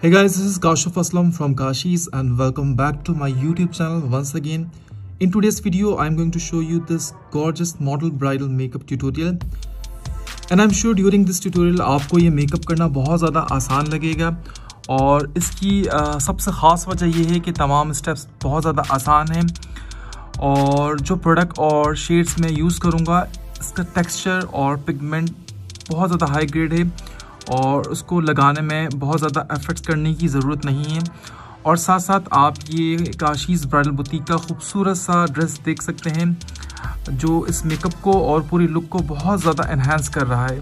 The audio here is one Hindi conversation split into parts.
Hey guys, this is Kashif Aslam from Kashi's and welcome back to my YouTube channel once again. In today's video, I'm going to show you this gorgeous model bridal makeup tutorial. And I'm sure during this tutorial आपको ये मेकअप करना बहुत ज़्यादा आसान लगेगा और इसकी सबसे ख़ास वजह ये है कि तमाम स्टेप्स बहुत ज़्यादा आसान हैं और जो प्रोडक्ट और शेड्स मैं यूज़ करूँगा इसका टेक्सचर और पिगमेंट बहुत ज़्यादा हाई ग्रेड है और उसको लगाने में बहुत ज़्यादा एफर्ट्स करने की ज़रूरत नहीं है। और साथ साथ आप ये काशीज़ ब्राइडल बुटीक का खूबसूरत सा ड्रेस देख सकते हैं जो इस मेकअप को और पूरी लुक को बहुत ज़्यादा एनहांस कर रहा है।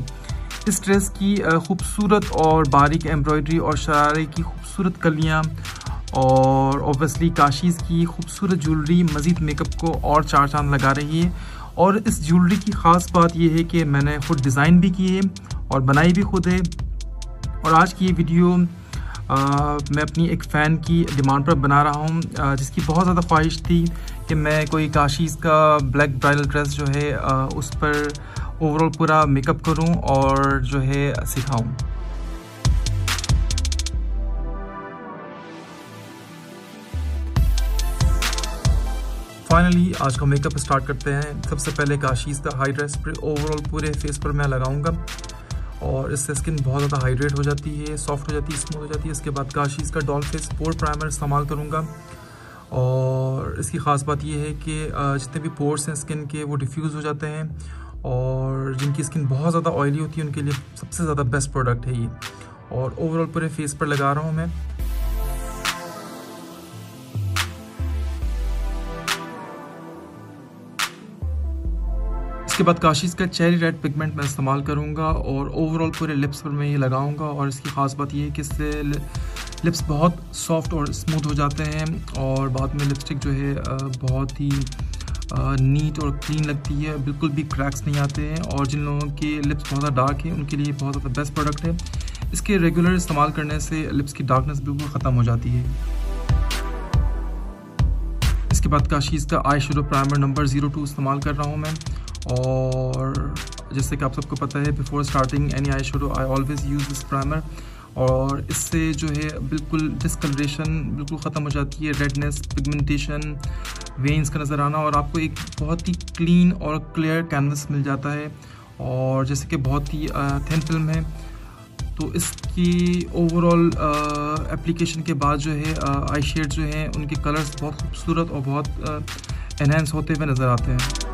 इस ड्रेस की खूबसूरत और बारीक एम्ब्रॉयडरी और शरारे की खूबसूरत कलियाँ और ऑब्वियसली काशीज़ की खूबसूरत ज्वेलरी मज़ीद मेकअप को और चार चांद लगा रही है। और इस ज्वेलरी की ख़ास बात यह है कि मैंने खुद डिज़ाइन भी की है और बनाई भी खुद है। और आज की ये वीडियो मैं अपनी एक फ़ैन की डिमांड पर बना रहा हूँ जिसकी बहुत ज़्यादा ख्वाहिश थी कि मैं कोई काशीज़ का ब्लैक ब्राइडल ड्रेस जो है उस पर ओवरऑल पूरा मेकअप करूँ और जो है सिखाऊँ। फाइनली आज का मेकअप स्टार्ट करते हैं। सबसे पहले काशीज़ का हाइड्रा स्प्रे ओवरऑल पूरे फेस पर मैं लगाऊंगा और इससे स्किन बहुत ज़्यादा हाइड्रेट हो जाती है, सॉफ्ट हो जाती है, स्मूथ हो जाती है। इसके बाद काशीज़ का डॉल फेस पोर प्राइमर इस्तेमाल करूँगा और इसकी ख़ास बात यह है कि जितने भी पोर्स हैं स्किन के वो डिफ्यूज़ हो जाते हैं और जिनकी स्किन बहुत ज़्यादा ऑयली होती है उनके लिए सबसे ज़्यादा बेस्ट प्रोडक्ट है ये। और ओवरऑल पूरे फेस पर लगा रहा हूँ मैं। इसके बाद काशीज़ का चेरी रेड पिगमेंट मैं इस्तेमाल करूंगा और ओवरऑल पूरे लिप्स पर मैं ये लगाऊंगा। और इसकी ख़ास बात ये है कि इससे लिप्स बहुत सॉफ्ट और स्मूथ हो जाते हैं और बाद में लिपस्टिक जो है बहुत ही नीट और क्लीन लगती है, बिल्कुल भी क्रैक्स नहीं आते हैं। और जिन लोगों के लिप्स बहुत ज़्यादा डार्क हैं उनके लिए बहुत ज़्यादा बेस्ट प्रोडक्ट है। इसके रेगुलर इस्तेमाल करने से लिप्स की डार्कनेस बिल्कुल ख़त्म हो जाती है। इसके बाद काशीज़ का आई शेडो प्राइमर नंबर 02 इस्तेमाल कर रहा हूँ मैं। और जैसे कि आप सबको पता है before starting any eye shadow I always use this primer और इससे जो है बिल्कुल डिस्कलरेशन बिल्कुल ख़त्म हो जाती है, रेडनेस, पिगमेंटेशन, वेन्स का नज़र आना और आपको एक बहुत ही क्लीन और क्लियर कैनवस मिल जाता है। और जैसे कि बहुत ही थिन फिल्म है तो इसकी ओवरऑल एप्लीकेशन के बाद जो है आई शेड जो हैं उनके कलर्स बहुत खूबसूरत और बहुत एनहेंस होते हुए नज़र आते हैं।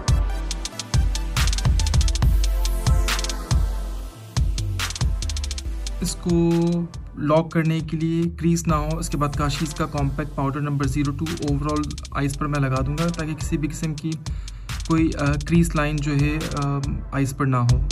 इसको लॉक करने के लिए क्रीज ना हो, इसके बाद काशीज़ का compact powder number 02 overall eyes पर मैं लगा दूंगा ताकि किसी भी किस्म की कोई क्रीज लाइन जो है आइज़ पर ना हो।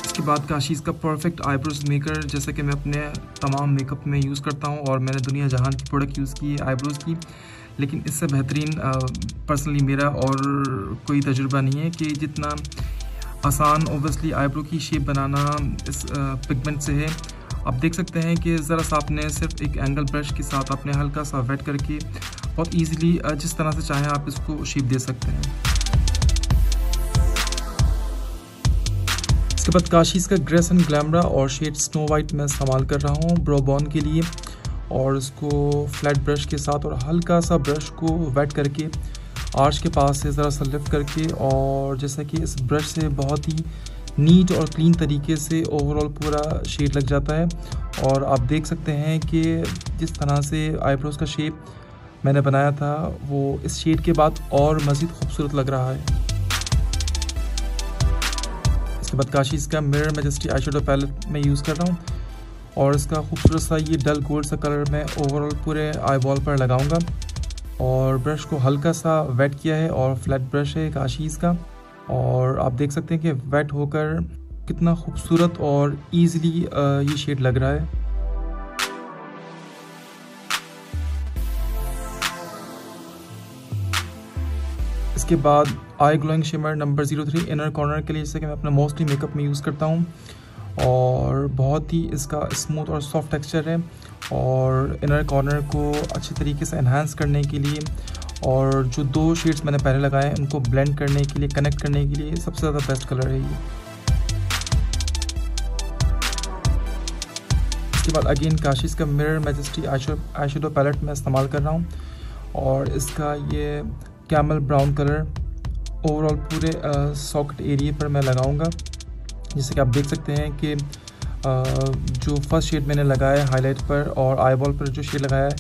इसके बाद काशीज़ का परफेक्ट आईब्रोज मेकर जैसे कि मैं अपने तमाम मेकअप में यूज़ करता हूँ और मैंने दुनिया जहान की प्रोडक्ट यूज़ की है आईब्रोज़ की, लेकिन इससे बेहतरीन पर्सनली मेरा और कोई तजुर्बा नहीं है कि जितना आसान ओब्वियसली आईब्रो की शेप बनाना इस पिगमेंट से है। आप देख सकते हैं कि ज़रा सा आपने सिर्फ एक एंगल ब्रश के साथ आपने हल्का सा वेट करके बहुत ईजीली जिस तरह से चाहें आप इसको शेप दे सकते हैं। इसके बाद काशीज़ का ग्रेस एंड ग्लैमरा और शेड स्नो वाइट मैं इस्तेमाल कर रहा हूँ ब्रो बोन के लिए और इसको फ्लैट ब्रश के साथ और हल्का सा ब्रश को वेट करके आर्च के पास से ज़रा सा लिफ्ट करके और जैसा कि इस ब्रश से बहुत ही नीट और क्लीन तरीके से ओवरऑल पूरा शेड लग जाता है। और आप देख सकते हैं कि जिस तरह से आईब्रोज़ का शेप मैंने बनाया था वो इस शेड के बाद और मज़ीद खूबसूरत लग रहा है। इसके बाद काशीज़ का mirror majesty eye shadow palette मैं यूज़ कर रहा हूँ और इसका खूबसूरत सा ये डल गोल्ड सा कलर मैं ओवरऑल पूरे आई बॉल पर लगाऊंगा। और ब्रश को हल्का सा वेट किया है और फ्लैट ब्रश है काशीज़ का और आप देख सकते हैं कि वेट होकर कितना खूबसूरत और इजीली ये शेड लग रहा है। इसके बाद eye glowing shimmer number 03 inner corner के लिए जैसे कि मैं अपना मोस्टली मेकअप में यूज़ करता हूँ और बहुत ही इसका स्मूथ और सॉफ्ट टेक्सचर है और इनर कॉर्नर को अच्छी तरीके से एनहांस करने के लिए और जो दो शेड्स मैंने पहले लगाए हैं उनको ब्लेंड करने के लिए, कनेक्ट करने के लिए सबसे ज़्यादा बेस्ट कलर है ये। उसके बाद अगेन काशीज़ का mirror majesty eye shadow palette मैं इस्तेमाल कर रहा हूँ और इसका ये कैमल ब्राउन कलर ओवरऑल पूरे सॉकेट एरिया पर मैं लगाऊंगा। जैसे कि आप देख सकते हैं कि जो फर्स्ट शेड मैंने लगाया है हाईलाइट पर और आईबॉल पर जो शेड लगाया है,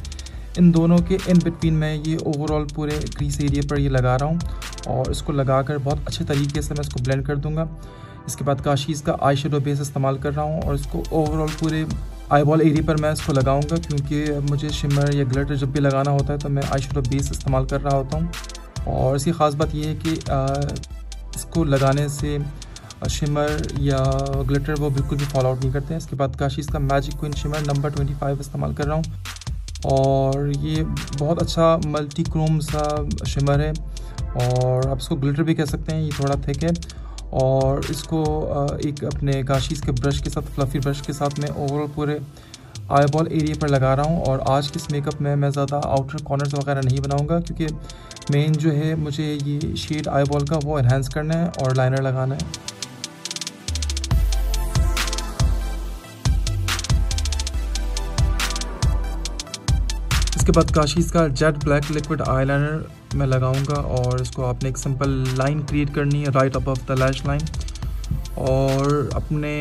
इन दोनों के इन बिटवीन मैं ये ओवरऑल पूरे क्रीज एरिया पर ये लगा रहा हूँ और इसको लगाकर बहुत अच्छे तरीके से मैं इसको ब्लेंड कर दूँगा। इसके बाद काशीज़ का आई शेडो बेस इस्तेमाल कर रहा हूँ और इसको ओवरऑल पूरे आईबॉल एरिया पर मैं इसको लगाऊंगा, क्योंकि मुझे शिमर या ग्लिटर जब भी लगाना होता है तो मैं आई शेडो बेस इस्तेमाल कर रहा होता हूँ। और इसकी ख़ास बात यह है कि इसको लगाने से शिमर या ग्लिटर वो बिल्कुल भी फॉल आउट नहीं करते हैं। इसके बाद काशीज़ का मैजिक क्वीन शिमर नंबर 25 इस्तेमाल कर रहा हूँ और ये बहुत अच्छा मल्टी क्रोम सा शिमर है और आप इसको ग्लिटर भी कह सकते हैं। ये थोड़ा थिक है और इसको एक अपने काशीज़ के ब्रश के साथ, फ्लफ़ी ब्रश के साथ मैं ओवरऑल पूरे आईबॉल एरिया पर लगा रहा हूँ। और आज के इस मेकअप में मैं ज़्यादा आउटर कॉर्नर्स वगैरह नहीं बनाऊँगा, क्योंकि मेन जो है मुझे ये शेड आईबॉल का वो एनहांस करना है और लाइनर लगाना है। इसके बाद काशीज़ का जेट ब्लैक लिक्विड आईलाइनर मैं लगाऊंगा और इसको आपने एक सिंपल लाइन क्रिएट करनी है right above the lash line. और अपने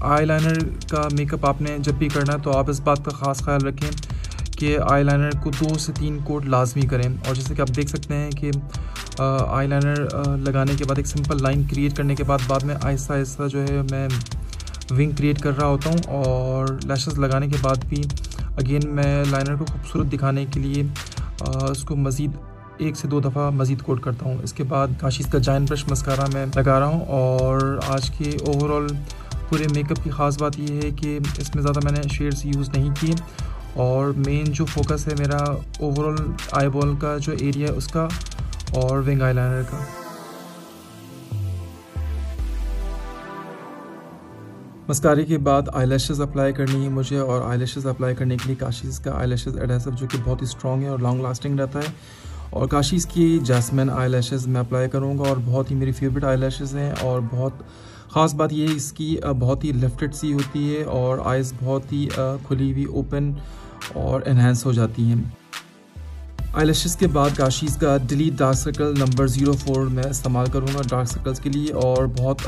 आईलाइनर का मेकअप आपने जब भी करना है तो आप इस बात का ख़ास ख्याल रखें कि आईलाइनर को 2 से 3 कोट लाजमी करें। और जैसे कि आप देख सकते हैं कि आईलाइनर लगाने के बाद एक सिंपल लाइन क्रिएट करने के बाद में आहिस्ता आहिस्ता जो है मैं विंग क्रिएट कर रहा होता हूँ। और लैशेस लगाने के बाद भी अगेन मैं लाइनर को खूबसूरत दिखाने के लिए उसको मज़ीद 1 से 2 दफ़ा मज़ीद कोट करता हूँ। इसके बाद काशीज़ का जायंट ब्रश मस्कारा मैं लगा रहा हूँ और आज के ओवरऑल पूरे मेकअप की ख़ास बात यह है कि इसमें ज़्यादा मैंने शेड्स यूज़ नहीं किए और मेन जो फोकस है मेरा ओवरऑल आईबॉल का जो एरिया है उसका और विंग आईलाइनर का। मस्कारे के बाद आईलैशेस अप्लाई करनी है मुझे और आईलैशेस अप्लाई करने के लिए काशीज़ का आईलैशेस एडहेसिव जो कि बहुत ही स्ट्रॉन्ग है और लॉन्ग लास्टिंग रहता है। और काशीज़ की जैस्मिन आईलैशेस मैं अप्लाई करूँगा और बहुत ही मेरी फेवरेट आईलैशेस हैं। और बहुत ख़ास बात ये है इसकी बहुत ही लिफ्टेड सी होती है और आइज़ बहुत ही खुली हुई ओपन और एनहेंस हो जाती हैं। आईलैशेस के बाद काशीज़ का डिलीट डार्क सर्कल नंबर 04 मैं इस्तेमाल करूँगा डार्क सर्कल्स के लिए और बहुत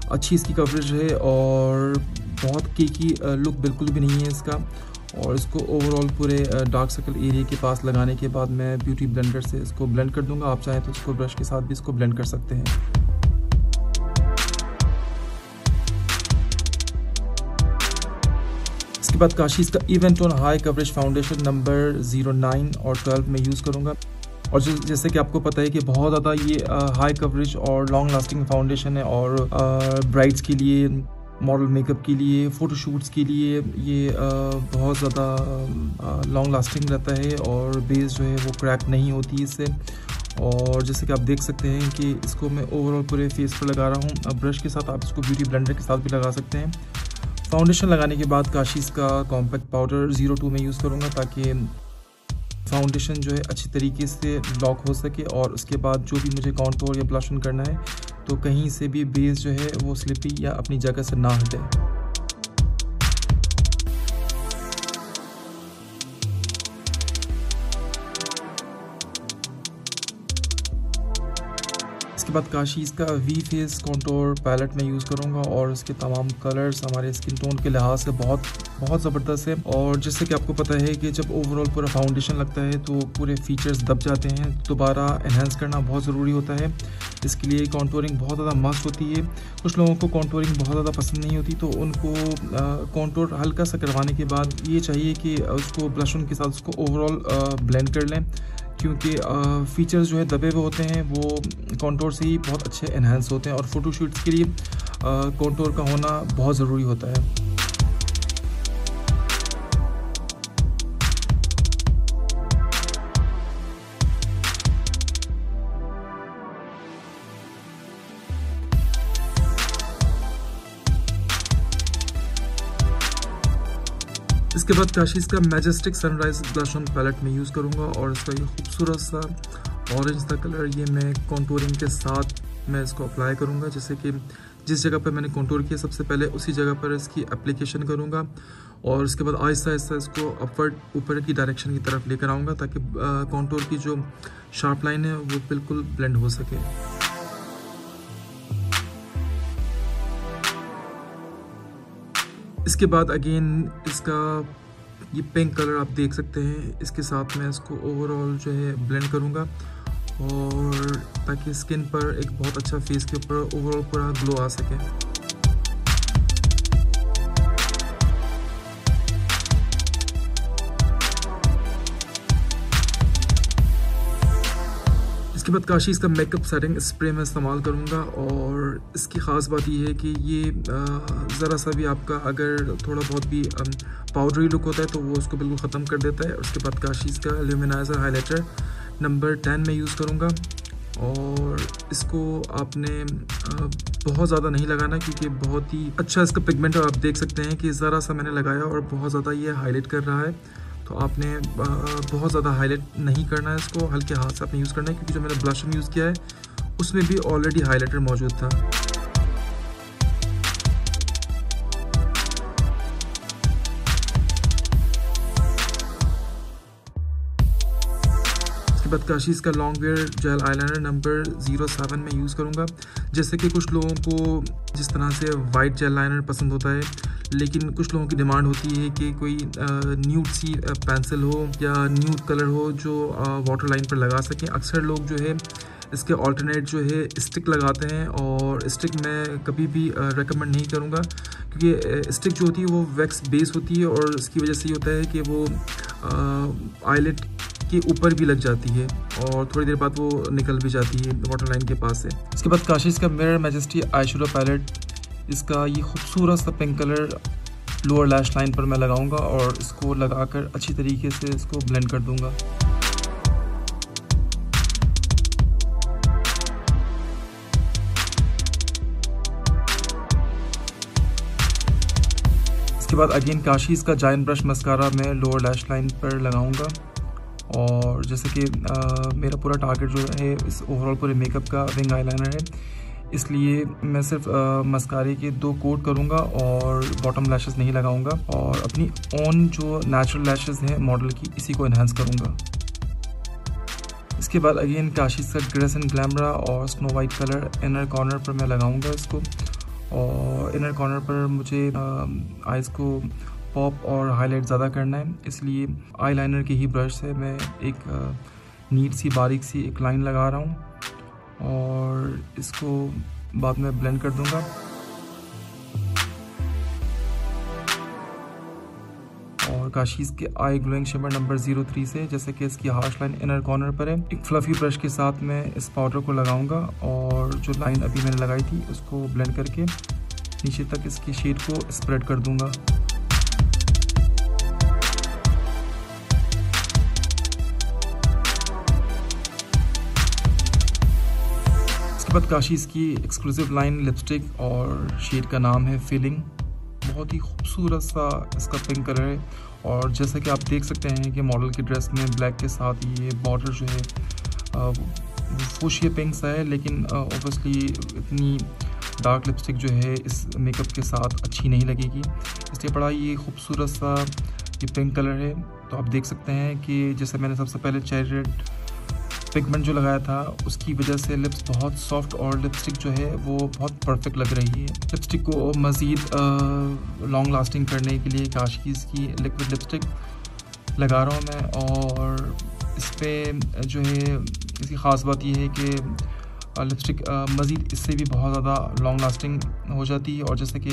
अच्छी इसकी कवरेज है और बहुत केकी लुक बिल्कुल भी नहीं है इसका। और इसको ओवरऑल पूरे डार्क सर्कल एरिया के पास लगाने के बाद मैं ब्यूटी ब्लेंडर से इसको ब्लेंड कर दूंगा। आप चाहें तो इसको ब्रश के साथ भी इसको ब्लेंड कर सकते हैं। इसके बाद काशीज़ का even tone high coverage foundation number 09 और 12 में यूज़ करूँगा। और जैसे कि आपको पता है कि बहुत ज़्यादा ये हाई कवरेज और लॉन्ग लास्टिंग फाउंडेशन है और ब्राइड्स के लिए, मॉडल मेकअप के लिए, फ़ोटोशूट्स के लिए ये बहुत ज़्यादा लॉन्ग लास्टिंग रहता है और बेस जो है वो क्रैक नहीं होती इससे। और जैसे कि आप देख सकते हैं कि इसको मैं ओवरऑल पूरे फेस पर लगा रहा हूँ ब्रश के साथ। आप इसको ब्यूटी ब्लेंडर के साथ भी लगा सकते हैं। फाउंडेशन लगाने के बाद काशीज़ का कॉम्पैक्ट पाउडर 02 में यूज़ करूँगा ताकि फाउंडेशन जो है अच्छी तरीके से लॉक हो सके। और उसके बाद जो भी मुझे कॉन्टूर या ब्लशन करना है तो कहीं से भी बेस जो है वो स्लिपी या अपनी जगह से ना हटे। इसके बाद काशीज़ का वी फेस कॉन्टूर पैलेट में यूज़ करूँगा और इसके तमाम कलर्स हमारे स्किन टोन के लिहाज से बहुत ज़बरदस्त है। और जैसे कि आपको पता है कि जब ओवरऑल पूरा फाउंडेशन लगता है तो पूरे फीचर्स दब जाते हैं, दोबारा एनहांस करना बहुत ज़रूरी होता है। इसके लिए कॉन्टूरिंग बहुत ज़्यादा मस्त होती है। कुछ लोगों को कॉन्टूरिंग बहुत ज़्यादा पसंद नहीं होती तो उनको कॉन्टूर हल्का सा करवाने के बाद ये चाहिए कि उसको ब्लशन के साथ उसको ओवरऑल ब्लेंड कर लें, क्योंकि फीचर्स जो है दबे हुए होते हैं वो कॉन्टूर से ही बहुत अच्छे एनहांस होते हैं और फ़ोटोशूट्स के लिए कॉन्टूर का होना बहुत ज़रूरी होता है। इसके बाद काशीज़ का majestic sunrise blush on palette में यूज़ करूँगा और इसका ये खूबसूरत सा ऑरेंज सा कलर ये मैं कॉन्टूरिंग के साथ मैं इसको अप्लाई करूँगा। जैसे कि जिस जगह पर मैंने कॉन्टूर किया सबसे पहले उसी जगह पर इसकी एप्लीकेशन करूँगा और उसके बाद आहिस्ता आहिस्ता इसको अपवर्ड ऊपर की डायरेक्शन की तरफ लेकर आऊँगा ताकि कॉन्टूर की जो शार्प लाइन है वो बिल्कुल ब्लेंड हो सके। इसके बाद अगेन इसका ये पिंक कलर आप देख सकते हैं, इसके साथ मैं इसको ओवरऑल जो है ब्लेंड करूँगा और ताकि स्किन पर एक बहुत अच्छा फेस के ऊपर ओवरऑल पूरा ग्लो आ सके। इसके बाद काशीज़ का मेकअप सेटिंग स्प्रे मैं इस्तेमाल करूँगा और इसकी ख़ास बात ये है कि ये ज़रा सा भी आपका अगर थोड़ा बहुत भी पाउडरी लुक होता है तो वो उसको बिल्कुल ख़त्म कर देता है। उसके बाद काशीज़ का ल्यूमिनाइज़र हाइलाइटर नंबर 10 में यूज़ करूँगा और इसको आपने बहुत ज़्यादा नहीं लगाना क्योंकि बहुत ही अच्छा इसका पिगमेंट आप देख सकते हैं कि ज़रा सा मैंने लगाया और बहुत ज़्यादा ये हाईलाइट कर रहा है। तो आपने बहुत ज़्यादा हाईलाइट नहीं करना है, इसको हल्के हाथ से आपने यूज़ करना है क्योंकि जो मैंने ब्लशर यूज़ किया है उसमें भी ऑलरेडी हाईलाइटर मौजूद था। इसके बाद काशीज़ का long where jail eyeliner number 07 में यूज़ करूँगा। जैसे कि कुछ लोगों को जिस तरह से वाइट जेल लाइनर पसंद होता है, लेकिन कुछ लोगों की डिमांड होती है कि कोई न्यूड सी पेंसिल हो या न्यूड कलर हो जो वाटर लाइन पर लगा सकें। अक्सर लोग जो है इसके ऑल्टरनेट जो है स्टिक लगाते हैं और स्टिक मैं कभी भी रेकमेंड नहीं करूँगा क्योंकि स्टिक जो होती है वो वैक्स बेस होती है और इसकी वजह से ये होता है कि वो आईलेट के ऊपर भी लग जाती है और थोड़ी देर बाद वो निकल भी जाती है वाटर लाइन के पास से। इसके बाद काशीज़ का mirror majesty eye shadow palette, इसका ये खूबसूरत सा pink colour lower lash line पर मैं लगाऊंगा और इसको लगाकर अच्छी तरीके से इसको ब्लेंड कर दूंगा। इसके बाद अगेन काशीज़ का जायंट ब्रश मस्कारा मैं लोअर लैश लाइन पर लगाऊंगा और जैसे कि मेरा पूरा टारगेट जो है इस ओवरऑल पूरे मेकअप का विंग आईलाइनर है, इसलिए मैं सिर्फ मस्कारे के 2 कोट करूँगा और बॉटम लैशेस नहीं लगाऊंगा और अपनी ओन जो नेचुरल लैशेस हैं मॉडल की इसी को इन्हांस करूँगा। इसके बाद अगेन काशीज़ का ग्लेस एंड ग्लैमरा और snow white colour inner corner पर मैं लगाऊंगा इसको और इनर कॉर्नर पर मुझे आइज़ को पॉप और हाईलाइट ज़्यादा करना है, इसलिए आईलाइनर के ही ब्रश से मैं एक नीट सी बारीक सी एक लाइन लगा रहा हूँ और इसको बाद में ब्लेंड कर दूंगा। और काशीज़ के आई ग्लोइंग शिमर नंबर 03 से जैसे कि इसकी हार्श लाइन इनर कॉर्नर पर है, एक फ्लफी ब्रश के साथ मैं इस पाउडर को लगाऊंगा और जो लाइन अभी मैंने लगाई थी उसको ब्लेंड करके नीचे तक इसकी शेड को स्प्रेड कर दूंगा। बाद काशीज़ की एक्सक्लूसिव लाइन लिपस्टिक और शेड का नाम है फीलिंग, बहुत ही खूबसूरत सा इसका पिंक कलर है और जैसा कि आप देख सकते हैं कि मॉडल की ड्रेस में ब्लैक के साथ ये बॉर्डर जो है फूशिया पिंक सा है, लेकिन ऑब्वियसली इतनी डार्क लिपस्टिक जो है इस मेकअप के साथ अच्छी नहीं लगेगी, इसलिए बड़ा ये खूबसूरत सा ये पिंक कलर है। तो आप देख सकते हैं कि जैसे मैंने सबसे पहले चेरी रेड पिगमेंट जो लगाया था उसकी वजह से लिप्स बहुत सॉफ्ट और लिपस्टिक जो है वो बहुत परफेक्ट लग रही है। लिपस्टिक को मज़ीद लॉन्ग लास्टिंग करने के लिए काशीज़ की लिक्विड लिपस्टिक लगा रहा हूँ मैं और इस पर जो है इसकी ख़ास बात ये है कि लिपस्टिक मज़ीद इससे भी बहुत ज़्यादा लॉन्ग लास्टिंग हो जाती है और जैसे कि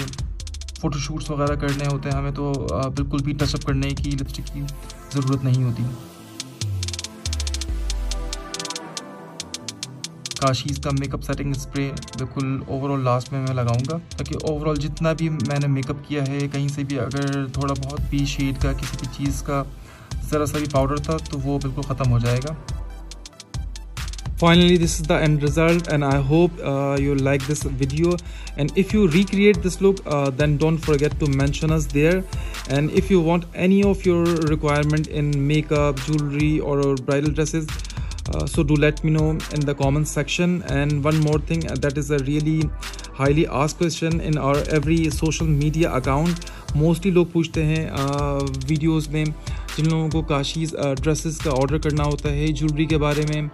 फ़ोटोशूट्स वगैरह करने होते हैं हमें तो बिल्कुल भी टचअप करने की लिपस्टिक की ज़रूरत नहीं होती। काशीज़ का मेकअप सेटिंग स्प्रे बिल्कुल ओवरऑल लास्ट में मैं लगाऊंगा ताकि ओवरऑल जितना भी मैंने मेकअप किया है कहीं से भी अगर थोड़ा बहुत भी शेड का किसी भी चीज़ का ज़रा सा भी पाउडर था तो वो बिल्कुल ख़त्म हो जाएगा। Finally, this is the end result and I hope you like this video, and if you recreate this look then don't forget to mention us there, and if you want any of your requirement in makeup, jewelry or bridal dresses, so do let me know in the comments section. And one more thing, that is a really highly asked question in our every social media account. Mostly लोग पूछते हैं वीडियोस में, जिन लोगों को काशीज़ ड्रेसेस का ऑर्डर करना होता है, ज्वेलरी के बारे में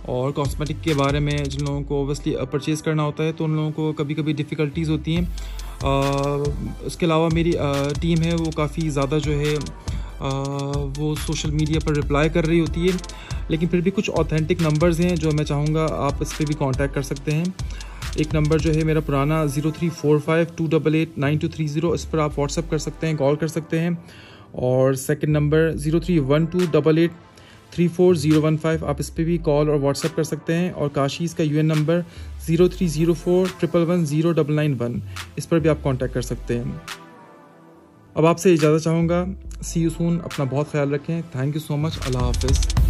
और कॉस्मेटिक के बारे में, जिन लोगों को ओबियसली परचेज़ करना होता है, तो उन लोगों को कभी कभी डिफ़िकल्टीज़ होती हैं। उसके अलावा मेरी टीम है वो काफ़ी ज़्यादा जो है वो सोशल मीडिया पर रिप्लाई कर रही होती है, लेकिन फिर भी कुछ ऑथेंटिक नंबर्स हैं जो मैं चाहूँगा आप इस पर भी कांटेक्ट कर सकते हैं। एक नंबर जो है मेरा पुराना 0345288923, इस पर आप व्हाट्सअप कर सकते हैं, कॉल कर सकते हैं। और सेकंड नंबर 0312883415, आप इस पर भी कॉल और व्हाट्सअप कर सकते हैं। और काशीज़ का UN नंबर 0304111091, इस पर भी आप कांटेक्ट कर सकते हैं। अब आपसे इजाज़त चाहूँगा। See you soon. अपना बहुत ख्याल रखें। Thank you so much. अल्लाह हाफिज़।